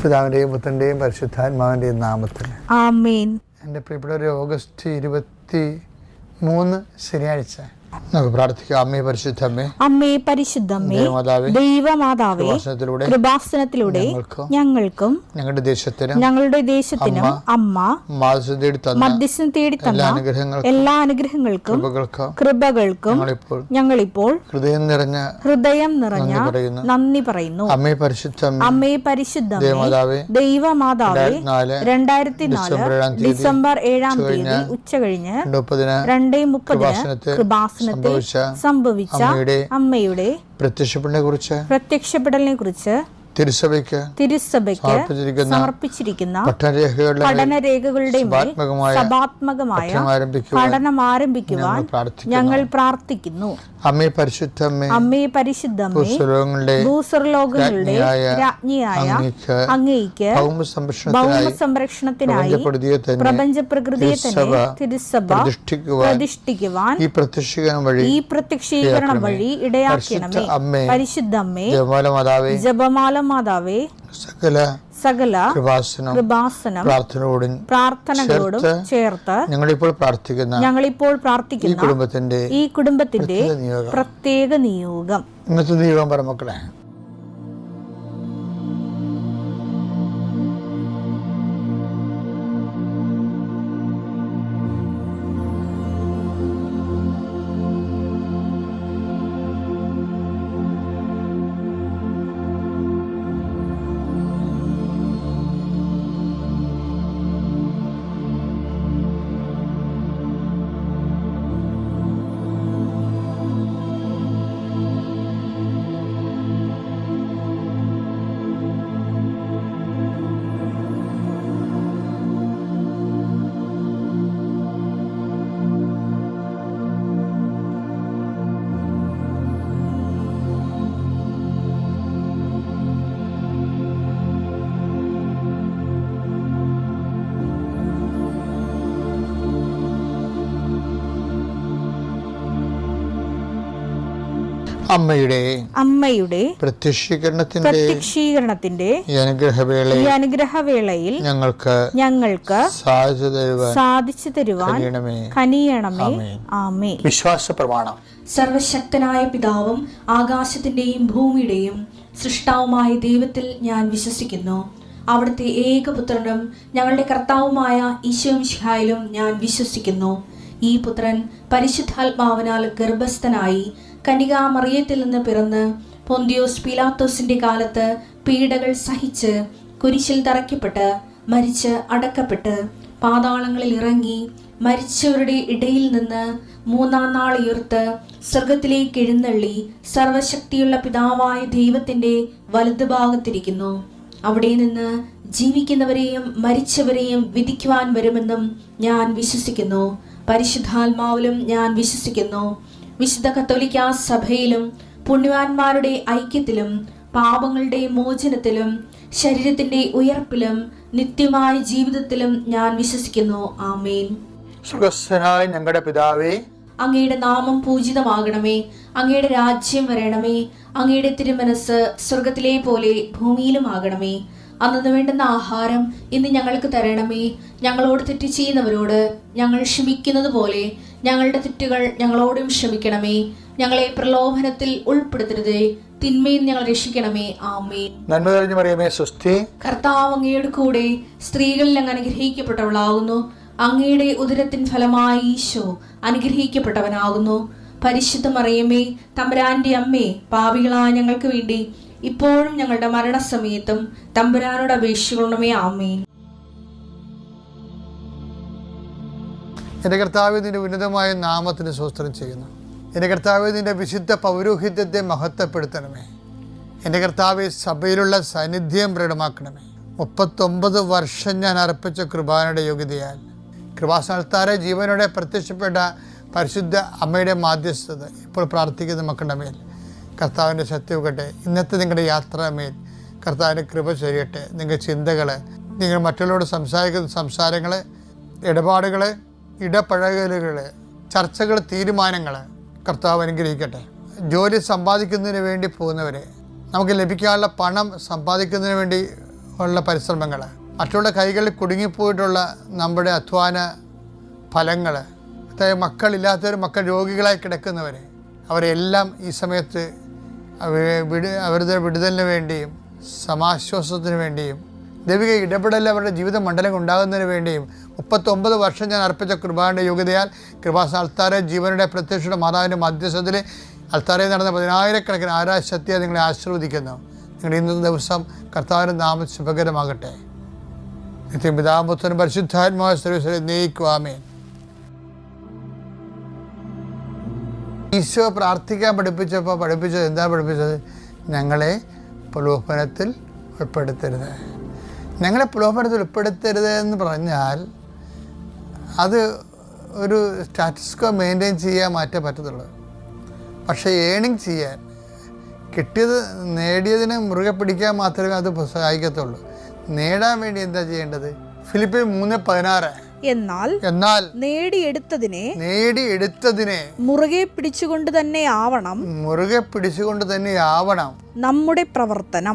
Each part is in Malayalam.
പിതാവിൻ്റെയും പുത്രൻ്റെയും പരിശുദ്ധാത്മാവിൻ്റെയും നാമത്തിൽ ആമേൻ. എൻ്റെ പ്രിയപ്പെട്ടവരെ, ഓഗസ്റ്റ് 23 ശനിയാഴ്ച നമുക്ക് പ്രാർത്ഥിക്കാം. അമ്മേ പരിശുദ്ധമ്മേ, അമ്മേ പരിശുദ്ധമ്മേ, ദൈവമാതാവേ, കൃപാസനത്തിലൂടെ ഞങ്ങൾക്കും ഞങ്ങളുടെ ദേശത്തിനും അമ്മ മധ്യസ്ഥം തേടി തന്ന എല്ലാ അനുഗ്രഹങ്ങൾക്കും കൃപകൾക്കും ഞങ്ങളിപ്പോൾ ഹൃദയം നിറഞ്ഞ നന്ദി പറയുന്നു. അമ്മേ പരിശുദ്ധമ്മേ, ദൈവമാതാവേ, 2004 ഡിസംബർ 7 ഉച്ചകഴിഞ്ഞ് 2:30 കൃപാസന സംഭവിച്ച അമ്മയുടെ പ്രത്യക്ഷപ്പെടലിനെ കുറിച്ച് തിരുസഭയ്ക്ക് സമർപ്പിച്ചിരിക്കുന്ന പഠനരേഖകളുടെ സഭാത്മകമായ പഠനം ആരംഭിക്കുവാൻ ഞങ്ങൾ പ്രാർത്ഥിക്കുന്നു. അമ്മേ പരിശുദ്ധമ്മേ, ഭൂസ്വർലോകങ്ങളുടെ രാജ്ഞിയായ അങ്ങേയ്ക്ക് ഭൗമസംരക്ഷണത്തിനായി പ്രപഞ്ചപ്രകൃതിയെ തന്നെ തിരുസഭ പ്രതിഷ്ഠിക്കുവാൻ ഈ പ്രത്യക്ഷീകരണം വഴി ഇടയാക്കണമേ. പരിശുദ്ധമ്മേ, ജപമാല മാതാവേ, സകല കൃപാസനം പ്രാർത്ഥനകളോടും ചേർത്ത് ഞങ്ങളിപ്പോൾ പ്രാർത്ഥിക്കുന്ന ഈ കുടുംബത്തിന്റെ പ്രത്യേക നിയോഗം. ഇന്നത്തെ നിയോഗം പറ മക്കളെ. അമ്മയുടെ പ്രത്യക്ഷീകരണത്തിന്റെ ഈ അനുഗ്രഹവേളയിൽ ഞങ്ങൾക്ക് സാധിച്ചു തരുവാൻ കനിയണമേ. ആമേൻ. വിശ്വാസ പ്രമാണം. സർവശക്തനായ പിതാവും ആകാശത്തിന്റെയും ഭൂമിയുടെയും സൃഷ്ടാവുമായ ദൈവത്തിൽ ഞാൻ വിശ്വസിക്കുന്നു. അവിടുത്തെ ഏകപുത്രനും ഞങ്ങളുടെ കർത്താവുമായ ഈശോ മിശിഹായിലും ഞാൻ വിശ്വസിക്കുന്നു. ഈ പുത്രൻ പരിശുദ്ധാത്മാവിനാൽ ഗർഭസ്ഥനായി കന്യകാമറിയത്തിൽ നിന്ന് പിറന്ന് പൊന്തിയോസ് പീലാത്തോസിന്റെ കാലത്ത് പീഡകൾ സഹിച്ച് കുരിശിൽ തറയ്ക്കപ്പെട്ട് മരിച്ച് അടക്കപ്പെട്ട് പാതാളങ്ങളിൽ ഇറങ്ങി മരിച്ചവരുടെ ഇടയിൽ നിന്ന് 3-ാം നാൾ ഉയർത്ത് സ്വർഗത്തിലേക്ക് എഴുന്നള്ളി സർവശക്തിയുള്ള പിതാവായ ദൈവത്തിന്റെ വലതുഭാഗത്തിരിക്കുന്നു. അവിടെ നിന്ന് ജീവിക്കുന്നവരെയും മരിച്ചവരെയും വിധിക്കുവാൻ വരുമെന്നും ഞാൻ വിശ്വസിക്കുന്നു. പരിശുദ്ധാത്മാവിലും ഞാൻ വിശ്വസിക്കുന്നു. വിശുദ്ധ കത്തോലിക്കാ സഭയിലും പുണ്യവാന്മാരുടെ ഐക്യത്തിലും പാപങ്ങളുടെ മോചനത്തിലും ശരീരത്തിന്റെ ഉയർപ്പിലും നിത്യമായ ജീവിതത്തിലും ഞാൻ വിശ്വസിക്കുന്നു. ആമേൻ. സ്വർഗ്ഗസ്ഥനായ ഞങ്ങളുടെ പിതാവേ, അങ്ങയുടെ നാമം പൂജിതമാകണമേ. അങ്ങയുടെ രാജ്യം വരണമേ. അങ്ങയുടെ തിരുമനസ് സ്വർഗത്തിലെ പോലെ ഭൂമിയിലും ആകണമേ. അന്നു വേണ്ടുന്ന ആഹാരം ഇന്ന് ഞങ്ങൾക്ക് തരണമേ. ഞങ്ങളോട് തെറ്റ് ചെയ്യുന്നവരോട് ഞങ്ങൾ ക്ഷമിക്കുന്നത് പോലെ ഞങ്ങളുടെ തെറ്റുകൾ ഞങ്ങളോടും ക്ഷമിക്കണമേ. ഞങ്ങളെ പ്രലോഭനത്തിൽ ഉൾപ്പെടുത്തരുതേ, തിന്മയിൽ ഞങ്ങൾ രക്ഷിക്കണമേ. ആമേൻ. നന്മ നിറഞ്ഞ മറിയമേ, സ്വസ്തി. കർത്താവ് അങ്ങയുടെ കൂടെ സ്ത്രീകളിൽ അങ്ങ് അനുഗ്രഹിക്കപ്പെട്ടവളാകുന്നു. അങ്ങയുടെ ഉദരത്തിൻ ഫലമായി ഈശോ അനുഗ്രഹിക്കപ്പെട്ടവനാകുന്നു. പരിശുദ്ധ മറിയമേ, തമ്പുരാന്റെ അമ്മേ, പാപികളായ ഞങ്ങൾക്ക് വേണ്ടി ഇപ്പോഴും ഞങ്ങളുടെ മരണസമയത്തും തമ്പുരാനോട് അപേക്ഷിക്കണമേ. ആമേൻ. എൻ്റെ കർത്താവേ, നിന്റെ ഉന്നതമായ നാമത്തിന് സ്തോത്രം ചെയ്യുന്നു. എൻ്റെ കർത്താവേ, നിന്റെ വിശുദ്ധ പൗരോഹിത്യത്തെ മഹത്വപ്പെടുത്തണമേ. എൻ്റെ കർത്താവേ, സഭയിലുള്ള സാന്നിധ്യം പ്രകടമാക്കണമേ. 39 വർഷം ഞാൻ അർപ്പിച്ച കൃപാനയുടെ യോഗ്യതയാൽ കൃപാസനത്താരെ ജീവനോടെ പ്രത്യക്ഷപ്പെട്ട പരിശുദ്ധ അമ്മയുടെ മാധ്യസ്ഥത ഇപ്പോൾ പ്രാർത്ഥിക്കുന്ന മക്കളുടെ മേൽ കർത്താവിൻ്റെ സത്യവുകട്ടെ. ഇന്നത്തെ നിങ്ങളുടെ യാത്രാമേൽ കർത്താവിൻ്റെ കൃപ ചൊരിയട്ടെ. നിങ്ങളുടെ ചിന്തകൾ, നിങ്ങൾ മറ്റുള്ളവരോട് സംസാരിക്കുന്ന സംസാരങ്ങൾ, ഇടപാടുകൾ, ഇടപഴകലുകൾ, ചർച്ചകൾ, തീരുമാനങ്ങൾ കർത്താവ് അനുഗ്രഹിക്കട്ടെ. ജോലി സമ്പാദിക്കുന്നതിന് വേണ്ടി പോകുന്നവരെ, നമുക്ക് ലഭിക്കാനുള്ള പണം സമ്പാദിക്കുന്നതിന് വേണ്ടി ഉള്ള പരിശ്രമങ്ങൾ, മറ്റുള്ള കൈകളിൽ കുടുങ്ങിപ്പോയിട്ടുള്ള നമ്മുടെ അധ്വാന ഫലങ്ങൾ, അതായത് മക്കളില്ലാത്തവർ, മക്കൾ രോഗികളായി കിടക്കുന്നവർ, അവരെല്ലാം ഈ സമയത്ത് അവരുടെ വിടുതലിന് വേണ്ടിയും സമാശ്വാസത്തിന് വേണ്ടിയും ദൈവിക ഇടപെടൽ അവരുടെ ജീവിത മണ്ഡലം ഉണ്ടാകുന്നതിന് വേണ്ടിയും 39 വർഷം ഞാൻ അർപ്പിച്ച കൃപാന്റെ യോഗ്യതയാൽ കൃപാസന അൾത്താര ജീവനുടെ പ്രത്യക്ഷയുടെ മാതാവിൻ്റെ മധ്യസ്ഥത്തിൽ അൾത്താരയിൽ നടന്ന 10,000-കണക്കിന് ആരാധശക്തിയെ നിങ്ങളെ ആശീർവദിക്കുന്നു. നിങ്ങളുടെ ഇന്നത്തെ ദിവസം കർത്താവിൻ്റെ നാമം ശുഭകരമാകട്ടെ. നിത്യപിതാപുത്രൻ പരിശുദ്ധാത്മാവായ സർവ്വീശ്വരൻ നയിക്കുവാമേൻ. ഈശോ പ്രാർത്ഥിക്കാൻ പഠിപ്പിച്ചത് എന്താ പഠിപ്പിച്ചത്? ഞങ്ങളെ പ്രലോഭനത്തിൽ ഉൾപ്പെടുത്തരുത്. ഞങ്ങളെ പ്രലോഭനത്തിൽ ഉൾപ്പെടുത്തരുത് എന്ന് പറഞ്ഞാൽ അത് ഒരു സ്റ്റാറ്റസ് കോ മെയിൻറ്റെയിൻ ചെയ്യാൻ മാറ്റേ പറ്റത്തുള്ളൂ. പക്ഷേ ഏണിങ് ചെയ്യാൻ, കിട്ടിയത് നേടിയതിനെ മുറുകെ പിടിക്കാൻ മാത്രമേ അത് സഹായിക്കത്തുള്ളൂ. നേടാൻ വേണ്ടി എന്താ ചെയ്യേണ്ടത്? ഫിലിപ്പിയർ 3:16 എന്നാൽ നേടിയെടുത്തതിനെ മുറുകെ പിടിച്ചുകൊണ്ട് തന്നെ ആവണം നമ്മുടെ പ്രവർത്തനം.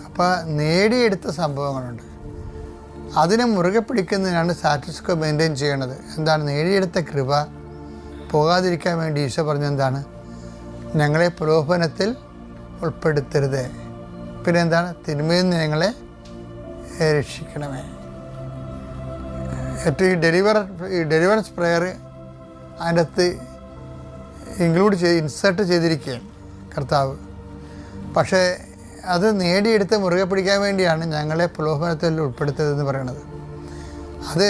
അപ്പം നേടിയെടുത്ത സംഭവങ്ങളുണ്ട്, അതിനെ മുറുകെ പിടിക്കുന്നതിനാണ് സ്റ്റാറ്റസ് കോ മെയിൻറ്റെയിൻ ചെയ്യണത്. എന്താണ്? നേടിയെടുത്ത കൃപ പോകാതിരിക്കാൻ വേണ്ടി ഈശോ പറഞ്ഞെന്താണ്? ഞങ്ങളെ പ്രലോഭനത്തിൽ ഉൾപ്പെടുത്തരുത്. പിന്നെ എന്താണ്? തിന്മയിൽ നിന്ന് ഞങ്ങളെ രക്ഷിക്കണമേ. ഏറ്റവും ഈ ഡെലിവറൻസ് പ്രെയർ അതിൻ്റെ അകത്ത് ഇൻസേർട്ട് ചെയ്തിരിക്കുകയാണ് കർത്താവ്. പക്ഷേ അത് നേടിയെടുത്ത് മുറുകെ പിടിക്കാൻ വേണ്ടിയാണ് ഞങ്ങളെ പ്രലോഭനത്തിൽ ഉൾപ്പെടുത്തരുതെന്ന് പറയുന്നത്. അത്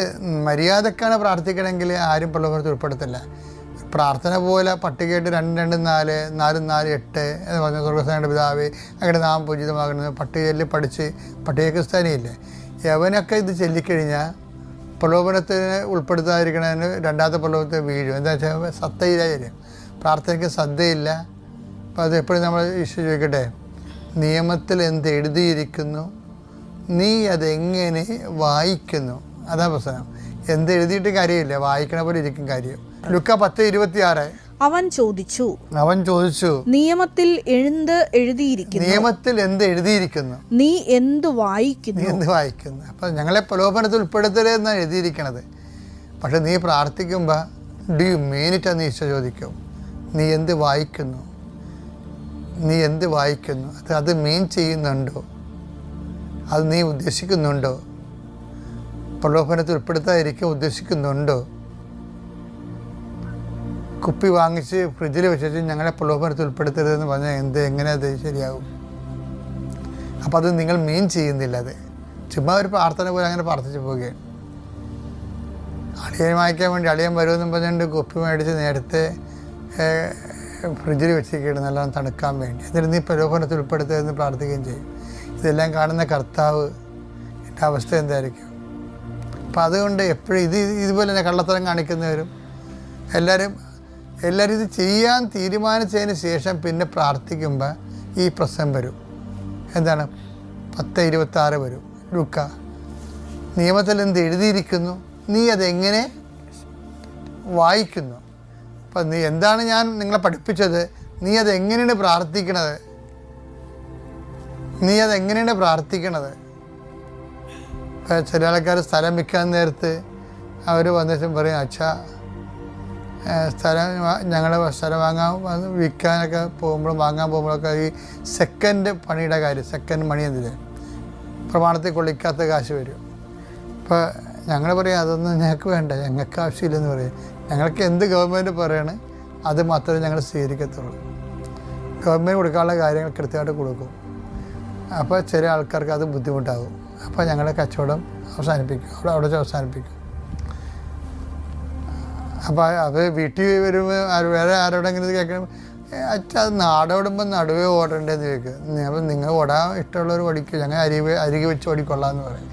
മര്യാദക്കാണ് പ്രാർത്ഥിക്കണമെങ്കിൽ ആരും പ്രലോഭനത്തിൽ ഉൾപ്പെടുത്തില്ല. പ്രാർത്ഥന പോലെ പട്ടികയായിട്ട് 2-2-4 4-4-8 എന്ന് പറഞ്ഞ സ്വർഗ്ഗസ്ഥനായ പിതാവേ അങ്ങയുടെ നാമം പൂജിതമാകണമെന്ന് പട്ടികയിൽ പഠിച്ച് പട്ടികസ്ഥാനിയില്ലേ, യവനൊക്കെ ഇത് ചൊല്ലിക്കഴിഞ്ഞാൽ പ്രലോഭനത്തിന് ഉൾപ്പെടുത്താതിരിക്കണതിന് രണ്ടാമത്തെ പ്രലോഭനത്തിൽ വീഴും. എന്താ വെച്ചാൽ സത്തയില്ല, പ്രാർത്ഥനയ്ക്ക് ശ്രദ്ധയില്ല. അപ്പോൾ അത് എപ്പോഴും നമ്മൾ ഈശോ ചോദിക്കട്ടെ, നിയമത്തിൽ എന്ത് എഴുതിയിരിക്കുന്നു, നീ അതെങ്ങനെ വായിക്കുന്നു? അതാ പ്രശ്നം. എന്ത് എഴുതിയിട്ട് കാര്യമില്ല, വായിക്കണ പോലെ ഇരിക്കും കാര്യം. ലുക്ക 10:26 അവൻ ചോദിച്ചു നിയമത്തിൽ എന്ത് എഴുതിയിരിക്കുന്നു, നീ എന്ത് വായിക്കുന്നു? അപ്പം ഞങ്ങളെ പ്രലോഭനത്തിൽ ഉൾപ്പെടുത്തരുത് എന്നാണ് എഴുതിയിരിക്കണത്. പക്ഷെ നീ പ്രാർത്ഥിക്കുമ്പോൾ ഡു യു മീൻ ഇറ്റ് എന്ന് ഈശോ ചോദിക്കും. നീ എന്ത് വായിക്കുന്നു? അത് മീൻ ചെയ്യുന്നുണ്ടോ? അത് നീ ഉദ്ദേശിക്കുന്നുണ്ടോ? പ്രലോഭനത്തിൽ ഉൾപ്പെടുത്താതിരിക്കാൻ ഉദ്ദേശിക്കുന്നുണ്ടോ? കുപ്പി വാങ്ങിച്ച് ഫ്രിഡ്ജിൽ വെച്ചിട്ട് ഞങ്ങളെ പ്രലോഭനത്തിൽ ഉൾപ്പെടുത്തരുതെന്ന് പറഞ്ഞാൽ എങ്ങനെ അത് ശരിയാകും? അപ്പം അത് നിങ്ങൾ മീൻ ചെയ്യുന്നില്ല. അത് ചുമ്മാ ഒരു പ്രാർത്ഥന പോലെ അങ്ങനെ പ്രാർത്ഥിച്ചു പോവുകയാണ്. അളിയൻ വായിക്കാൻ വേണ്ടി അളിയൻ വരുമെന്നും പറഞ്ഞുകൊണ്ട് കുപ്പി മേടിച്ച് നേരത്തെ ഫ്രിഡ്ജിൽ വെച്ചിരിക്കുകയാണ് നല്ലോണം തണുക്കാൻ വേണ്ടി. എന്നിട്ട് നീ പ്രലോഭനത്തിൽ ഉൾപ്പെടുത്തരുതെന്ന് പ്രാർത്ഥിക്കുകയും ചെയ്യും. ഇതെല്ലാം കാണുന്ന കർത്താവ് എൻ്റെ അവസ്ഥ എന്തായിരിക്കും? അപ്പം അതുകൊണ്ട് എപ്പോഴും ഇതുപോലെ തന്നെ കള്ളത്തരം കാണിക്കുന്നവരും എല്ലാവരും ഇത് ചെയ്യാൻ തീരുമാനിച്ചതിന് ശേഷം പിന്നെ പ്രാർത്ഥിക്കുമ്പോൾ ഈ പ്രശ്നം വരും. എന്താണ്? 10:26 വരും. ലുക്ക, നിയമത്തിൽ എന്ത് എഴുതിയിരിക്കുന്നു, നീ അതെങ്ങനെ വായിക്കുന്നു? അപ്പം എന്താണ് ഞാൻ നിങ്ങളെ പഠിപ്പിച്ചത്? നീ അതെങ്ങനെയാണ് പ്രാർത്ഥിക്കണത്? ചില ആൾക്കാർ സ്ഥലം വിൽക്കാൻ നേരത്ത് അവർ വന്നിട്ടും പറയും, അച്ഛാ ഞങ്ങൾ സ്ഥലം വിൽക്കാനൊക്കെ വാങ്ങാൻ പോകുമ്പോഴൊക്കെ ഈ സെക്കൻഡ് മണി എന്തിന് പ്രമാണത്തിൽ കൊള്ളിക്കാത്ത കാശ് വരും. അപ്പോൾ ഞങ്ങൾ പറയും അതൊന്നും ഞങ്ങൾക്ക് വേണ്ട, ഞങ്ങൾക്ക് ആവശ്യമില്ലെന്ന് പറയും. ഞങ്ങൾക്ക് എന്ത് ഗവൺമെൻറ് പറയണേ അത് മാത്രമേ ഞങ്ങൾ സ്വീകരിക്കത്തുള്ളൂ. ഗവൺമെൻറ് കൊടുക്കാനുള്ള കാര്യങ്ങൾ കൃത്യമായിട്ട് കൊടുക്കും. അപ്പോൾ ചില ആൾക്കാർക്ക് അത് ബുദ്ധിമുട്ടാകും. അപ്പോൾ ഞങ്ങളെ കച്ചവടം അവിടെ അവസാനിപ്പിക്കും. അപ്പോൾ അത് വീട്ടിൽ വരുമ്പോൾ വേറെ ആരോടെങ്കിലും ഇത് കേൾക്കണം, അച്ഛാ അത് നാടോടുമ്പോൾ നടുവേ ഓടേണ്ടതെന്ന് ചോദിക്കും. അപ്പം നിങ്ങൾ ഓടാൻ ഇഷ്ടമുള്ളവർ ഓടിക്കും, ഞങ്ങൾ അരികെ വെച്ച് ഓടിക്കൊള്ളാമെന്ന് പറയും.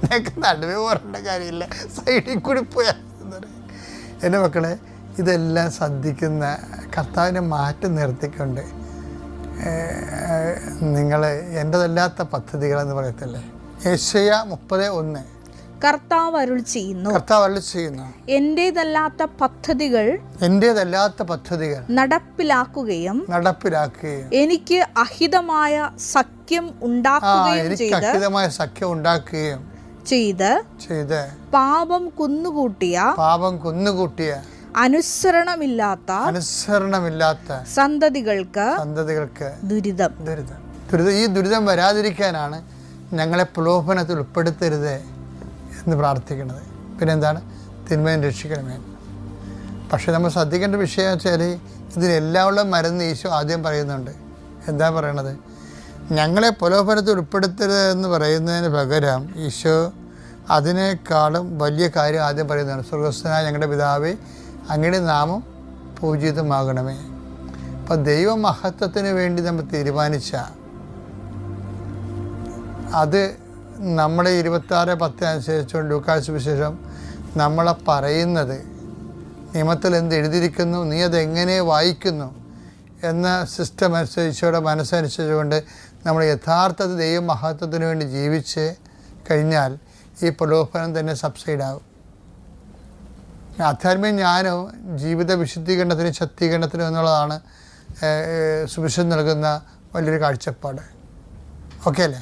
ഞങ്ങൾക്ക് നടുവേ ഓടേണ്ട കാര്യമില്ല, സൈഡിൽ കൂടി പോയാൽ പറയും. എൻ്റെ മക്കളെ, ഇതെല്ലാം ശ്രദ്ധിക്കുന്ന കർത്താവിനെ മാറ്റി നിർത്തിക്കൊണ്ട് നിങ്ങൾ എൻ്റെതല്ലാത്ത പദ്ധതികളെന്ന് പറയത്തില്ലേ. യെശയ്യാ 30:1 കർത്താവ് അരുൾ ചെയ്യുന്നു. കർത്താവ് അരുളി ചെയ്യുന്നു, എന്റേതല്ലാത്ത പദ്ധതികൾ നടപ്പിലാക്കുകയും എനിക്ക് അഹിതമായ സഖ്യം ഉണ്ടാക്കുകയും ചെയ്ത് പാപം കുന്നുകൂട്ടിയ അനുസരണമില്ലാത്ത സന്തതികൾക്ക് ദുരിതം. ഈ ദുരിതം വരാതിരിക്കാനാണ് ഞങ്ങളെ പ്രലോഭനത്തിൽ ഉൾപ്പെടുത്തരുത് എന്ന് പ്രാർത്ഥിക്കുന്നത്. പിന്നെ എന്താണ്? തിന്മയും രക്ഷിക്കണമേ. പക്ഷെ നമ്മൾ ശ്രദ്ധിക്കേണ്ട വിഷയം വെച്ചാൽ ഇതിനെല്ലാമുള്ള മരുന്ന് ഈശോ ആദ്യം പറയുന്നുണ്ട്. എന്താ പറയണത്? ഞങ്ങളെ പ്രലോഭനത്തിൽ ഉൾപ്പെടുത്തരുത് എന്ന് പറയുന്നതിന് പകരം ഈശോ അതിനേക്കാളും വലിയ കാര്യം ആദ്യം പറയുന്നതാണ്. സ്വർഗ്ഗസ്ഥനായ ഞങ്ങളുടെ പിതാവേ, അങ്ങയുടെ നാമം പൂജിതമാകണമേ. അപ്പം ദൈവമഹത്വത്തിന് വേണ്ടി നമ്മൾ തീരുമാനിച്ച അത് നമ്മുടെ 26:10 അനുസരിച്ചുകൊണ്ട് ലൂക്കായുടെ സുവിശേഷം നമ്മളെ പറയുന്നത് നിയമത്തിൽ എന്ത് എഴുതിയിരിക്കുന്നു, നീ അതെങ്ങനെ വായിക്കുന്നു എന്ന സിസ്റ്റം അനുസരിച്ചോടെ മനസ്സനുസരിച്ചുകൊണ്ട് നമ്മൾ യഥാർത്ഥത്തിൽ ദൈവമഹത്വത്തിന് വേണ്ടി ജീവിച്ച് കഴിഞ്ഞാൽ ഈ പ്രലോഭനം തന്നെ സബ്സൈഡാകും. ആധ്യാത്മിക ജ്ഞാനവും ജീവിത വിശുദ്ധീകരണത്തിനും ശക്തീകരണത്തിനും എന്നുള്ളതാണ് സുവിശേഷം നൽകുന്ന വലിയൊരു കാഴ്ചപ്പാട്. ഓക്കെ അല്ലേ?